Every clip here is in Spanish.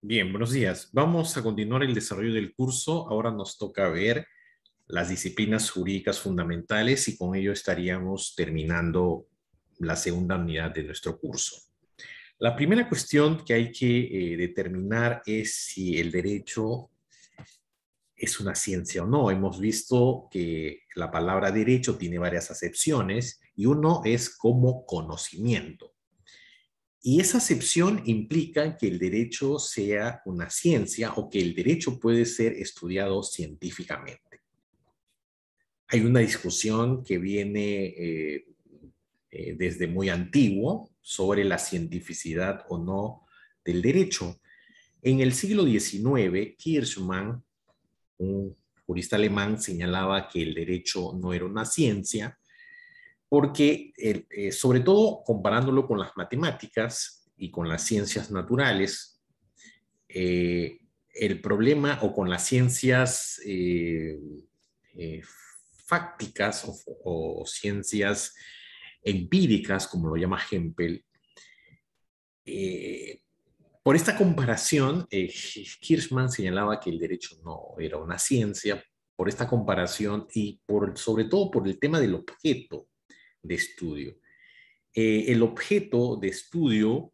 Bien, buenos días. Vamos a continuar el desarrollo del curso. Ahora nos toca ver las disciplinas jurídicas fundamentales y con ello estaríamos terminando la segunda unidad de nuestro curso. La primera cuestión que hay que determinar es si el derecho es una ciencia o no. Hemos visto que la palabra derecho tiene varias acepciones y uno es como conocimiento. Y esa acepción implica que el derecho sea una ciencia o que el derecho puede ser estudiado científicamente. Hay una discusión que viene desde muy antiguo sobre la cientificidad o no del derecho. En el siglo XIX, Kirchmann, un jurista alemán, señalaba que el derecho no era una ciencia porque, sobre todo comparándolo con las matemáticas y con las ciencias naturales, eh, el problema o con las ciencias eh, fácticas o ciencias empíricas, como lo llama Hempel, eh, por esta comparación, Kirchmann señalaba que el derecho no era una ciencia, por esta comparación y sobre todo por el tema del objeto de estudio. El objeto de estudio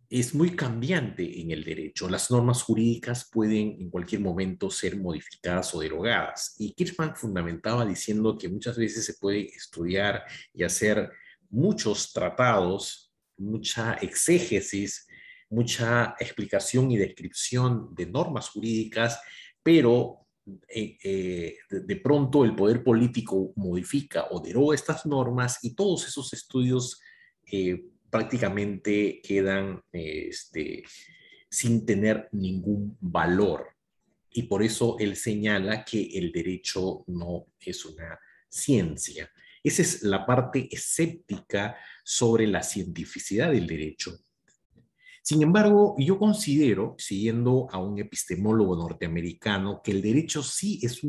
es muy cambiante en el derecho. Las normas jurídicas pueden en cualquier momento ser modificadas o derogadas. Y Kirchmann fundamentaba diciendo que muchas veces se puede estudiar y hacer muchos tratados, mucha exégesis, mucha explicación y descripción de normas jurídicas, pero de pronto el poder político modifica o deroga estas normas y todos esos estudios prácticamente quedan sin tener ningún valor. Y por eso él señala que el derecho no es una ciencia. Esa es la parte escéptica sobre la cientificidad del derecho. Sin embargo, yo considero, siguiendo a un epistemólogo norteamericano, que el derecho sí es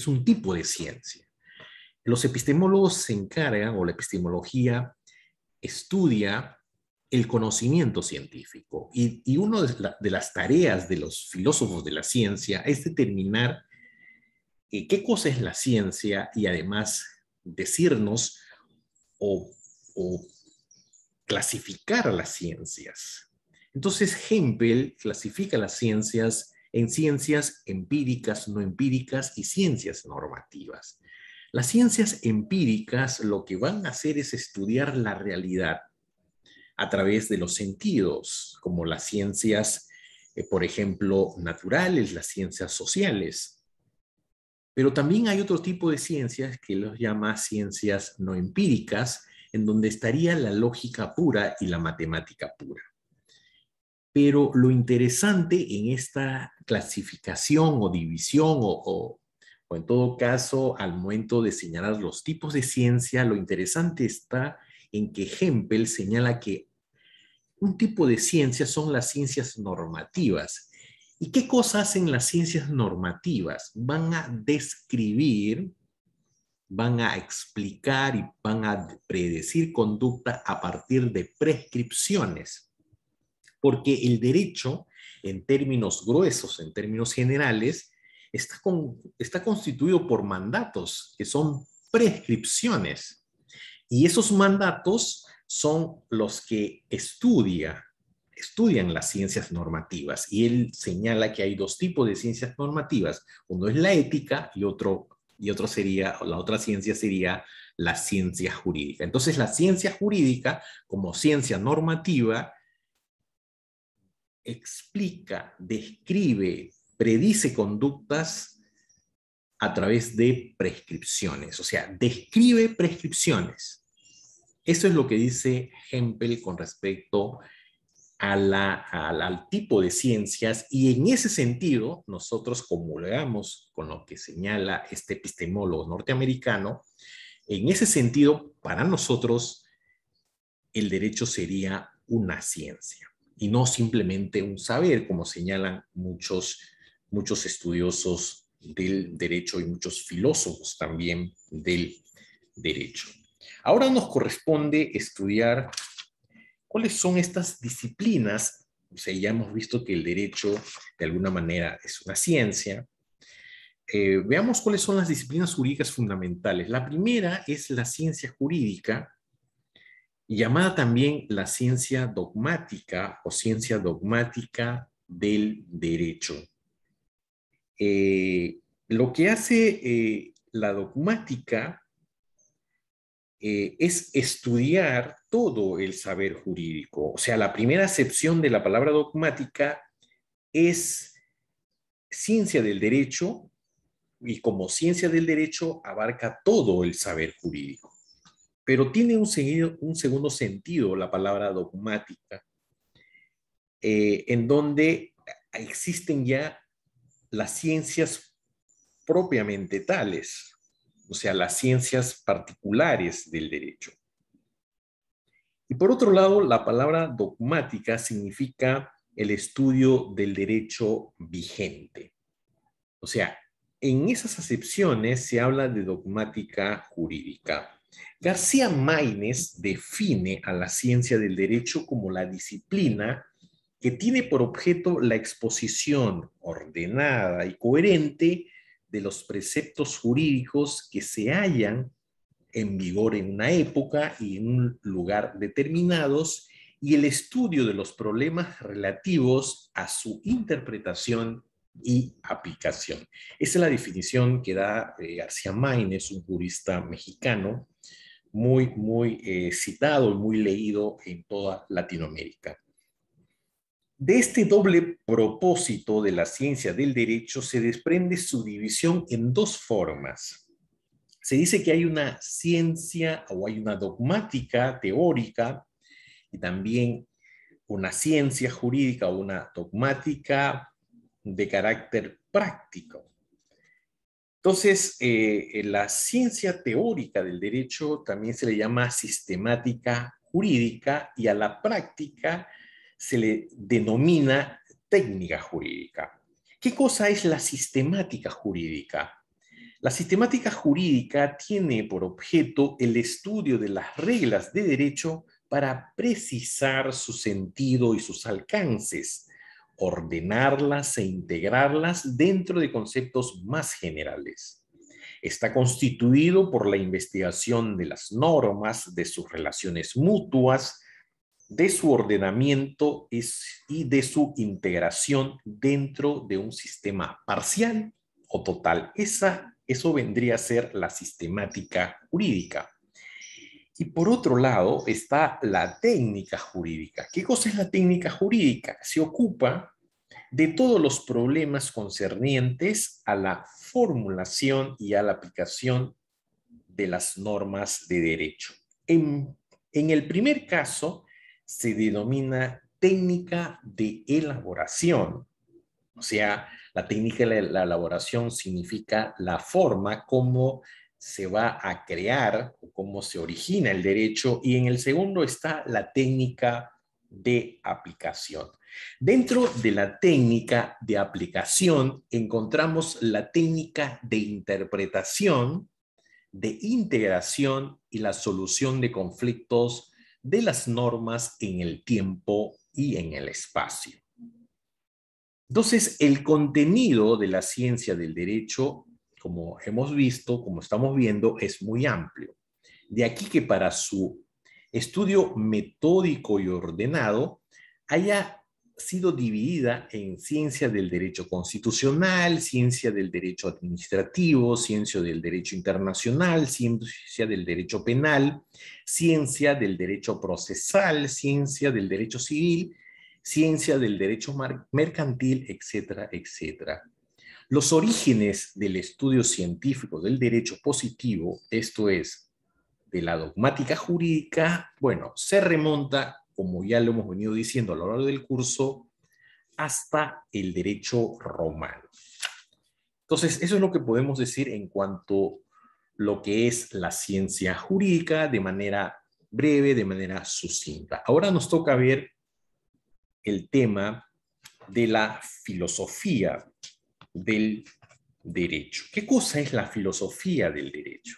un tipo de ciencia. Los epistemólogos se encargan, o la epistemología estudia el conocimiento científico y una de las tareas de los filósofos de la ciencia es determinar qué cosa es la ciencia y además decirnos o, o clasificar las ciencias. Entonces, Hempel clasifica las ciencias en ciencias empíricas, no empíricas y ciencias normativas. Las ciencias empíricas lo que van a hacer es estudiar la realidad a través de los sentidos, como las ciencias, por ejemplo, naturales, las ciencias sociales. Pero también hay otro tipo de ciencias que los llama ciencias no empíricas, en donde estaría la lógica pura y la matemática pura. Pero lo interesante en esta clasificación o división o en todo caso al momento de señalar los tipos de ciencia, lo interesante está en que Hempel señala que un tipo de ciencia son las ciencias normativas. ¿Y qué cosas hacen las ciencias normativas? Van a describir, van a explicar y van a predecir conducta a partir de prescripciones. Porque el derecho, en términos gruesos, en términos generales, está constituido por mandatos, que son prescripciones. Y esos mandatos son los que estudian las ciencias normativas. Y él señala que hay dos tipos de ciencias normativas. Uno es la ética la otra ciencia sería la ciencia jurídica. Entonces, la ciencia jurídica, como ciencia normativa, explica, describe, predice conductas a través de prescripciones, o sea, describe prescripciones. Eso es lo que dice Hempel con respecto al tipo de ciencias y en ese sentido nosotros comulgamos con lo que señala este epistemólogo norteamericano. En ese sentido, para nosotros el derecho sería una ciencia y no simplemente un saber, como señalan muchos estudiosos del derecho y muchos filósofos también del derecho. Ahora nos corresponde estudiar cuáles son estas disciplinas O sea, ya hemos visto que el derecho de alguna manera es una ciencia. Veamos cuáles son las disciplinas jurídicas fundamentales. La primera es la ciencia jurídica, llamada también la ciencia dogmática o ciencia dogmática del derecho. Lo que hace la dogmática es estudiar todo el saber jurídico. O sea, la primera acepción de la palabra dogmática es ciencia del derecho, y como ciencia del derecho abarca todo el saber jurídico. Pero tiene un segundo sentido la palabra dogmática, en donde existen ya las ciencias propiamente tales, o sea, las ciencias particulares del derecho. Y por otro lado, la palabra dogmática significa el estudio del derecho vigente. O sea, en esas acepciones se habla de dogmática jurídica. García Maínez define a la ciencia del derecho como la disciplina que tiene por objeto la exposición ordenada y coherente de los preceptos jurídicos que se hallan en vigor en una época y en un lugar determinados, y el estudio de los problemas relativos a su interpretación y aplicación. Esa es la definición que da García Maínez, un jurista mexicano, muy citado y muy leído en toda Latinoamérica. De este doble propósito de la ciencia del derecho se desprende su división en dos formas. Se dice que hay una ciencia o hay una dogmática teórica y también una ciencia jurídica o una dogmática de carácter práctico. Entonces, la ciencia teórica del derecho también se le llama sistemática jurídica y a la práctica se le denomina técnica jurídica. ¿Qué cosa es la sistemática jurídica? La sistemática jurídica tiene por objeto el estudio de las reglas de derecho para precisar su sentido y sus alcances, ordenarlas e integrarlas dentro de conceptos más generales. Está constituido por la investigación de las normas, de sus relaciones mutuas, de su ordenamiento y de su integración dentro de un sistema parcial o total. Eso vendría a ser la sistemática jurídica. Y por otro lado está la técnica jurídica. ¿Qué cosa es la técnica jurídica? Se ocupa de todos los problemas concernientes a la formulación y a la aplicación de las normas de derecho. En el primer caso se denomina técnica de elaboración. O sea, la técnica de la elaboración significa la forma como se va a crear o cómo se origina el derecho, y en el segundo está la técnica de aplicación. Dentro de la técnica de aplicación encontramos la técnica de interpretación, de integración y la solución de conflictos de las normas en el tiempo y en el espacio. Entonces, el contenido de la ciencia del derecho, como hemos visto, como estamos viendo, es muy amplio. De aquí que para su estudio metódico y ordenado haya sido dividida en ciencia del derecho constitucional, ciencia del derecho administrativo, ciencia del derecho internacional, ciencia del derecho penal, ciencia del derecho procesal, ciencia del derecho civil, ciencia del derecho mercantil, etcétera, etcétera. Los orígenes del estudio científico del derecho positivo, esto es, de la dogmática jurídica, bueno, se remonta, como ya lo hemos venido diciendo a lo largo del curso, hasta el derecho romano. Entonces, eso es lo que podemos decir en cuanto a lo que es la ciencia jurídica de manera breve, de manera sucinta. Ahora nos toca ver el tema de la filosofía del derecho. ¿Qué cosa es la filosofía del derecho?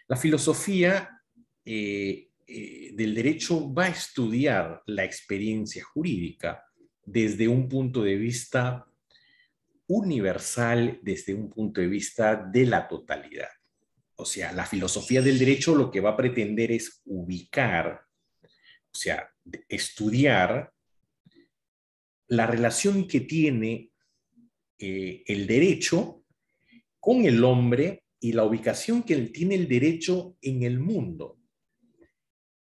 La filosofía del derecho va a estudiar la experiencia jurídica desde un punto de vista universal, desde un punto de vista de la totalidad. O sea, la filosofía del derecho lo que va a pretender es ubicar, o sea, estudiar la relación que tiene el derecho con el hombre y la ubicación que tiene el derecho en el mundo.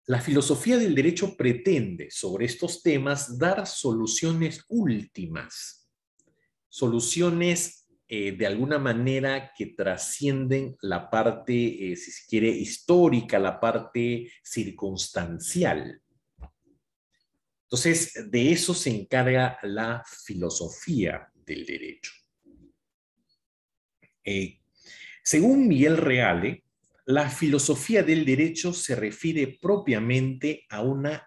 La filosofía del derecho pretende sobre estos temas dar soluciones últimas, soluciones de alguna manera que trascienden la parte, si se quiere, histórica, la parte circunstancial. Entonces, de eso se encarga la filosofía del derecho. Según Miguel Reale, la filosofía del derecho se refiere propiamente a una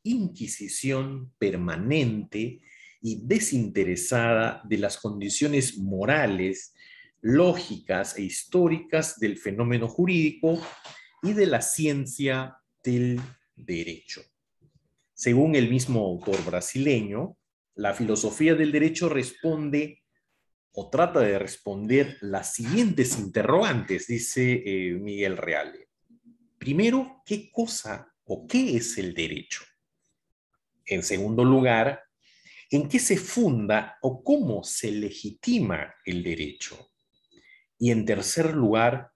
inquisición permanente y desinteresada de las condiciones morales, lógicas e históricas del fenómeno jurídico y de la ciencia del derecho. Según el mismo autor brasileño, la filosofía del derecho responde o trata de responder las siguientes interrogantes, dice Miguel Reale. Primero, ¿qué cosa o qué es el derecho? En segundo lugar, ¿en qué se funda o cómo se legitima el derecho? Y en tercer lugar,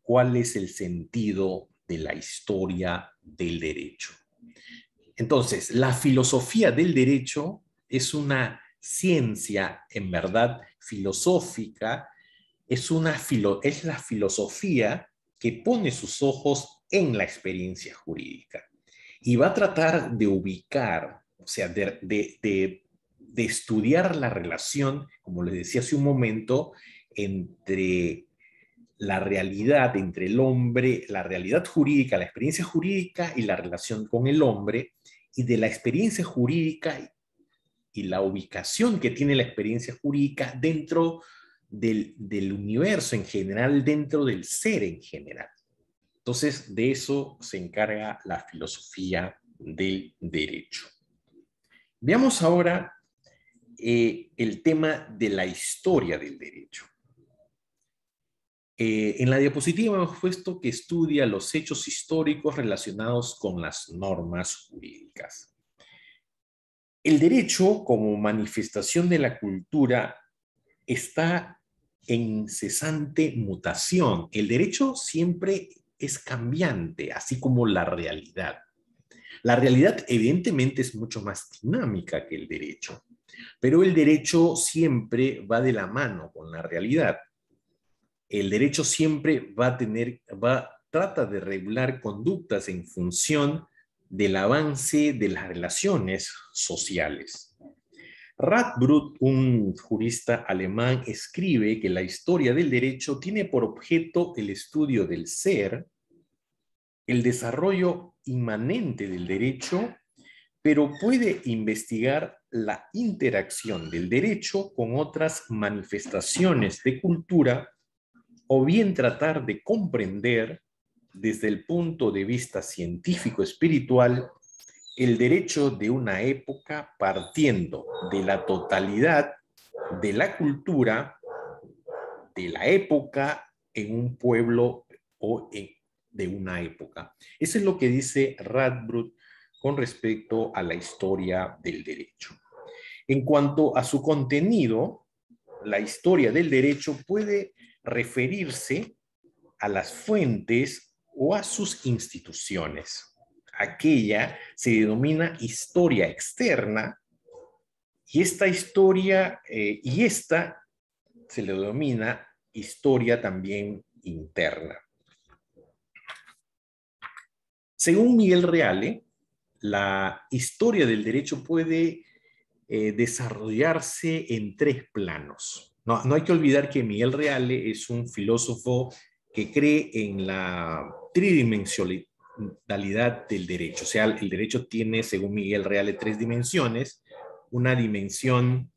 ¿cuál es el sentido de la historia del derecho? Entonces, la filosofía del derecho es una ciencia, en verdad, filosófica, es la filosofía que pone sus ojos en la experiencia jurídica y va a tratar de ubicar, o sea, de estudiar la relación, como les decía hace un momento, entre la realidad, entre el hombre, la realidad jurídica, la experiencia jurídica y la relación con el hombre, y de la experiencia jurídica y la ubicación que tiene la experiencia jurídica dentro del universo en general, dentro del ser en general. Entonces, de eso se encarga la filosofía del derecho. Veamos ahora el tema de la historia del derecho. En la diapositiva hemos puesto que estudia los hechos históricos relacionados con las normas jurídicas. El derecho, como manifestación de la cultura, está en incesante mutación. El derecho siempre es cambiante, así como la realidad. La realidad evidentemente es mucho más dinámica que el derecho, pero el derecho siempre va de la mano con la realidad. El derecho siempre trata de regular conductas en función del avance de las relaciones sociales. Radbruch, un jurista alemán, escribe que la historia del derecho tiene por objeto el estudio del ser, el desarrollo inmanente del derecho, pero puede investigar la interacción del derecho con otras manifestaciones de cultura o bien tratar de comprender desde el punto de vista científico-espiritual el derecho de una época partiendo de la totalidad de la cultura de la época en un pueblo de una época. Eso es lo que dice Radbruch con respecto a la historia del derecho. En cuanto a su contenido, la historia del derecho puede referirse a las fuentes o a sus instituciones. Aquella se denomina historia externa y esta historia se le denomina historia también interna. Según Miguel Reale, la historia del derecho puede desarrollarse en tres planos. No hay que olvidar que Miguel Reale es un filósofo que cree en la tridimensionalidad del derecho. O sea, el derecho tiene, según Miguel Reale, tres dimensiones. Una dimensión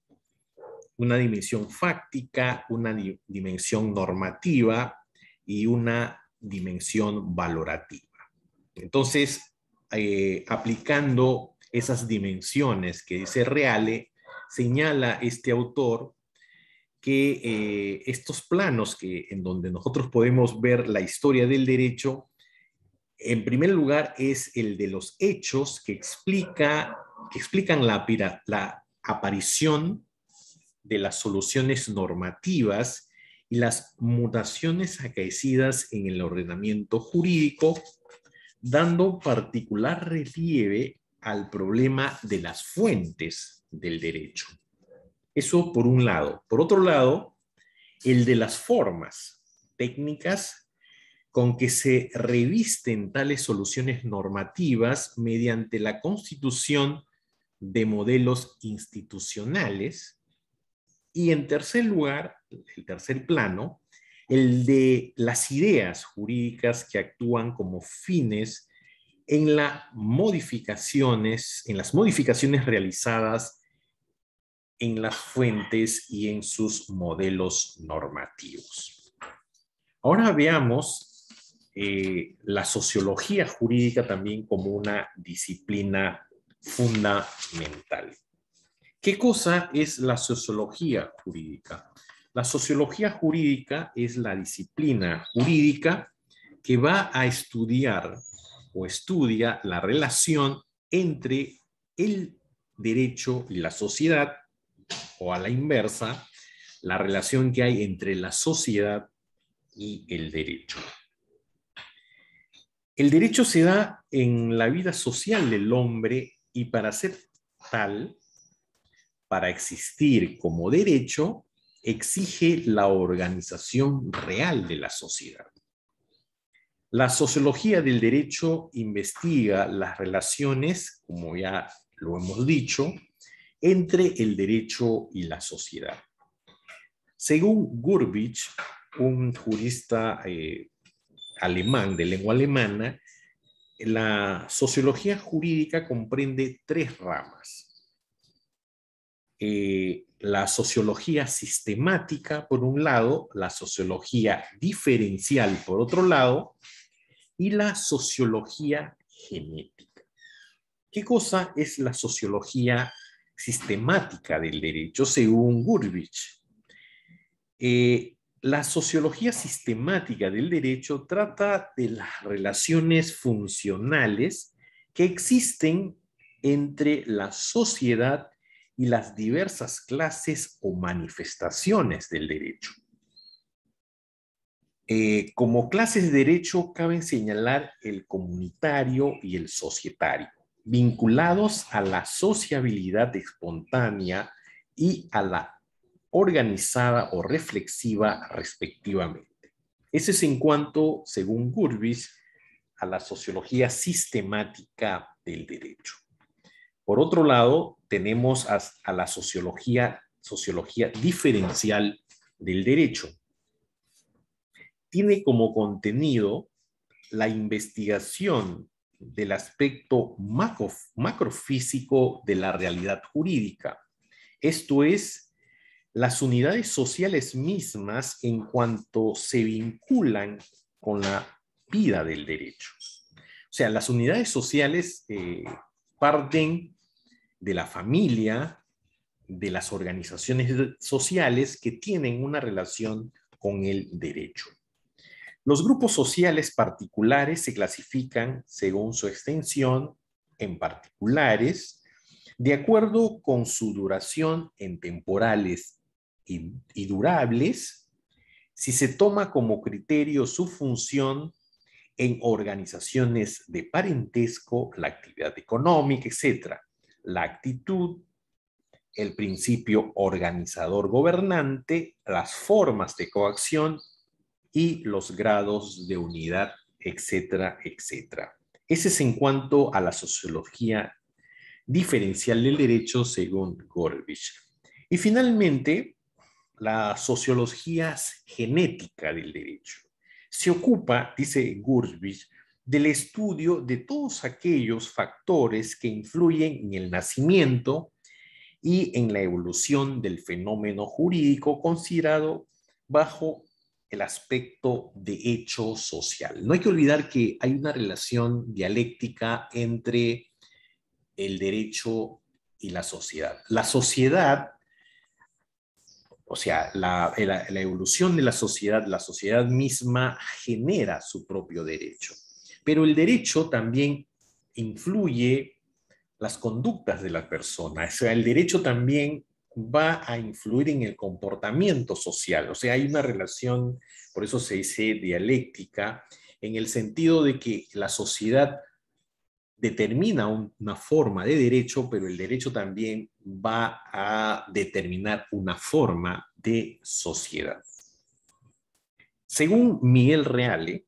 fáctica, una dimensión normativa y una dimensión valorativa. Entonces, aplicando esas dimensiones que dice Reale, señala este autor que estos planos en donde nosotros podemos ver la historia del derecho, en primer lugar es el de los hechos que explican la aparición de las soluciones normativas y las mutaciones acaecidas en el ordenamiento jurídico, dando particular relieve al problema de las fuentes del derecho. Eso por un lado. Por otro lado, el de las formas técnicas con que se revisten tales soluciones normativas mediante la constitución de modelos institucionales. Y en tercer lugar, el tercer plano, el de las ideas jurídicas que actúan como fines en las modificaciones realizadas en las fuentes y en sus modelos normativos. Ahora veamos la sociología jurídica también como una disciplina fundamental. ¿Qué cosa es la sociología jurídica? La sociología jurídica es la disciplina jurídica que va a estudiar o estudia la relación entre el derecho y la sociedad, o a la inversa, la relación que hay entre la sociedad y el derecho. El derecho se da en la vida social del hombre y para ser tal, para existir como derecho, exige la organización real de la sociedad. La sociología del derecho investiga las relaciones, como ya lo hemos dicho, entre el derecho y la sociedad. Según Gurbich, un jurista alemán de lengua alemana, la sociología jurídica comprende tres ramas. La sociología sistemática, por un lado, la sociología diferencial, por otro lado, y la sociología genética. ¿Qué cosa es la sociología sistemática del derecho según Gurbich? La sociología sistemática del derecho trata de las relaciones funcionales que existen entre la sociedad y las diversas clases o manifestaciones del derecho. Como clases de derecho caben señalar el comunitario y el societario, vinculados a la sociabilidad espontánea y a la organizada o reflexiva respectivamente. Ese es en cuanto, según Gurbich, a la sociología sistemática del derecho. Por otro lado, tenemos a la sociología diferencial del derecho. Tiene como contenido la investigación del aspecto macrofísico de la realidad jurídica. Esto es, las unidades sociales mismas en cuanto se vinculan con la vida del derecho. O sea, las unidades sociales parten de la familia, de las organizaciones sociales que tienen una relación con el derecho. Los grupos sociales particulares se clasifican según su extensión en particulares, de acuerdo con su duración en temporales y durables, si se toma como criterio su función en organizaciones de parentesco, la actividad económica, etc., la actitud, el principio organizador gobernante, las formas de coacción y los grados de unidad, etcétera, etcétera. Ese es en cuanto a la sociología diferencial del derecho según Gurbich. Y finalmente, la sociología genética del derecho. Se ocupa, dice Gurbich, del estudio de todos aquellos factores que influyen en el nacimiento y en la evolución del fenómeno jurídico considerado bajo el aspecto de hecho social. No hay que olvidar que hay una relación dialéctica entre el derecho y la sociedad. La sociedad, o sea, la evolución de la sociedad misma genera su propio derecho. Pero el derecho también influye las conductas de la persona. O sea, el derecho también va a influir en el comportamiento social. O sea, hay una relación, por eso se dice dialéctica, en el sentido de que la sociedad determina una forma de derecho, pero el derecho también va a determinar una forma de sociedad. Según Miguel Reale,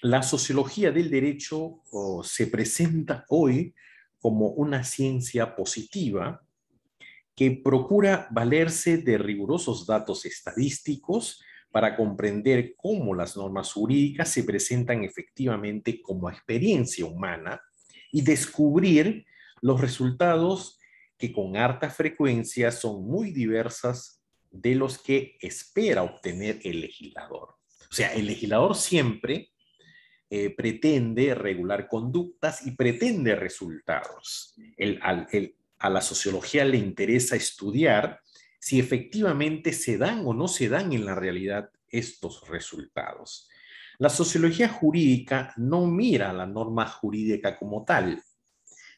la sociología del derecho se presenta hoy como una ciencia positiva que procura valerse de rigurosos datos estadísticos para comprender cómo las normas jurídicas se presentan efectivamente como experiencia humana y descubrir los resultados que con harta frecuencia son muy diversas de los que espera obtener el legislador. O sea, el legislador siempre pretende regular conductas y pretende resultados. A la sociología le interesa estudiar si efectivamente se dan o no se dan en la realidad estos resultados. La sociología jurídica no mira la norma jurídica como tal,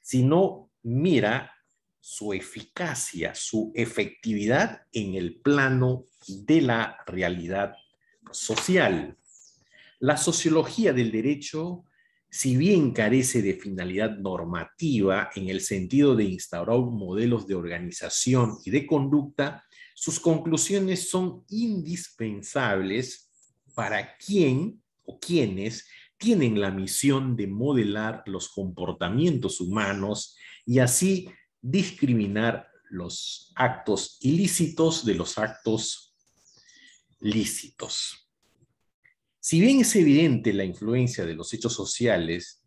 sino mira su eficacia, su efectividad en el plano de la realidad social. La sociología del derecho, si bien carece de finalidad normativa en el sentido de instaurar modelos de organización y de conducta, sus conclusiones son indispensables para quien o quienes tienen la misión de modelar los comportamientos humanos y así discriminar los actos ilícitos de los actos lícitos. Si bien es evidente la influencia de los hechos sociales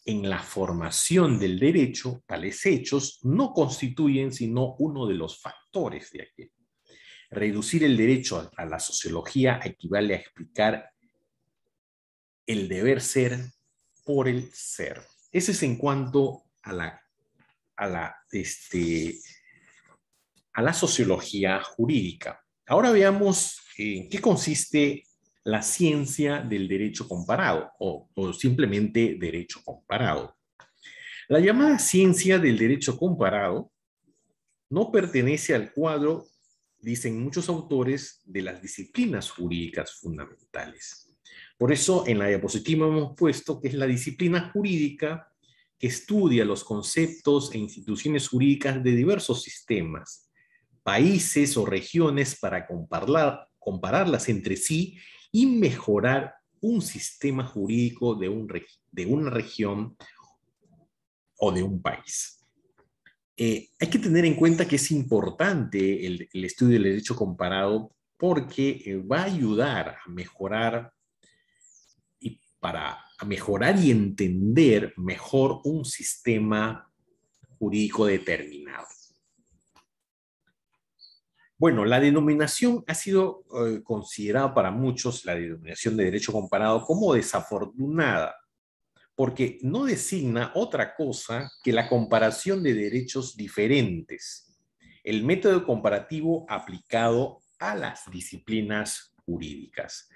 en la formación del derecho, tales hechos no constituyen sino uno de los factores de aquel. Reducir el derecho a la sociología equivale a explicar el deber ser por el ser. Ese es en cuanto a la sociología jurídica. Ahora veamos en qué consiste la ciencia del derecho comparado o simplemente derecho comparado. La llamada ciencia del derecho comparado no pertenece al cuadro, dicen muchos autores, de las disciplinas jurídicas fundamentales. Por eso en la diapositiva hemos puesto que es la disciplina jurídica que estudia los conceptos e instituciones jurídicas de diversos sistemas, países o regiones para compararlas entre sí y mejorar un sistema jurídico de una región o de un país. Hay que tener en cuenta que es importante el estudio del derecho comparado porque va a ayudar a mejorar a mejorar y entender mejor un sistema jurídico determinado. Bueno, la denominación ha sido considerada para muchos, la denominación de derecho comparado, como desafortunada, porque no designa otra cosa que la comparación de derechos diferentes, el método comparativo aplicado a las disciplinas jurídicas.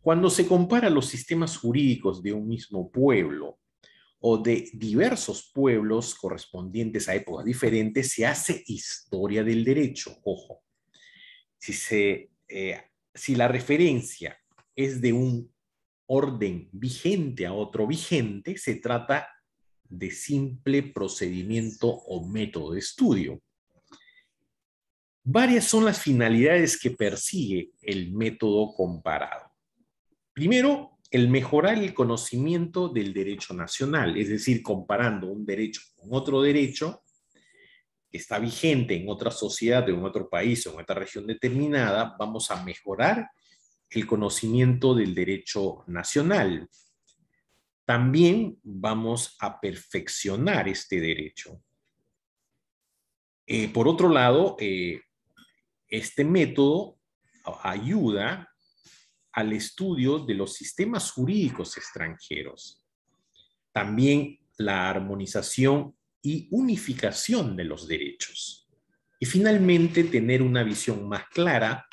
Cuando se compara los sistemas jurídicos de un mismo pueblo o de diversos pueblos correspondientes a épocas diferentes, se hace historia del derecho. Ojo, si la referencia es de un orden vigente a otro vigente, se trata de simple procedimiento o método de estudio. Varias son las finalidades que persigue el método comparado. Primero, el mejorar el conocimiento del derecho nacional, es decir, comparando un derecho con otro derecho que está vigente en otra sociedad, en otro país o en otra región determinada, vamos a mejorar el conocimiento del derecho nacional. También vamos a perfeccionar este derecho. Por otro lado, este método ayuda al estudio de los sistemas jurídicos extranjeros. También la armonización y unificación de los derechos. Y finalmente, tener una visión más clara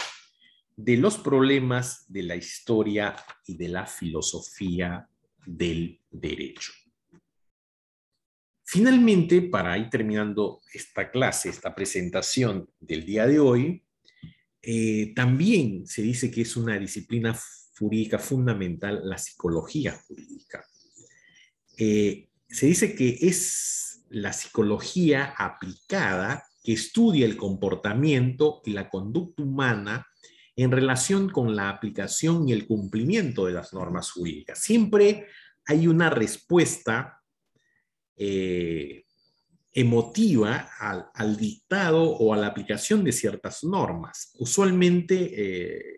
de los problemas de la historia y de la filosofía del derecho. Finalmente, para ir terminando esta clase, esta presentación del día de hoy, también se dice que es una disciplina jurídica fundamental la psicología jurídica. Se dice que es la psicología aplicada que estudia el comportamiento y la conducta humana en relación con la aplicación y el cumplimiento de las normas jurídicas. Siempre hay una respuesta emotiva al dictado o a la aplicación de ciertas normas. Usualmente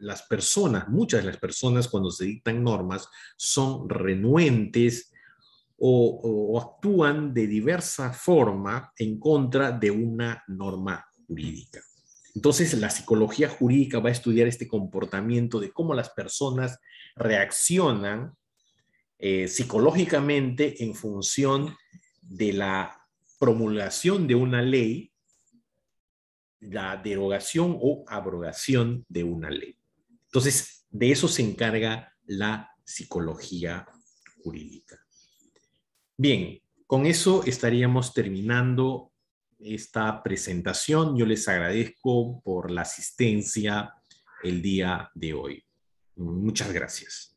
las personas, muchas de las personas cuando se dictan normas son renuentes o actúan de diversa forma en contra de una norma jurídica. Entonces, la psicología jurídica va a estudiar este comportamiento de cómo las personas reaccionan psicológicamente en función de la promulgación de una ley, la derogación o abrogación de una ley. Entonces, de eso se encarga la psicología jurídica. Bien, con eso estaríamos terminando esta presentación. Yo les agradezco por la asistencia el día de hoy. Muchas gracias.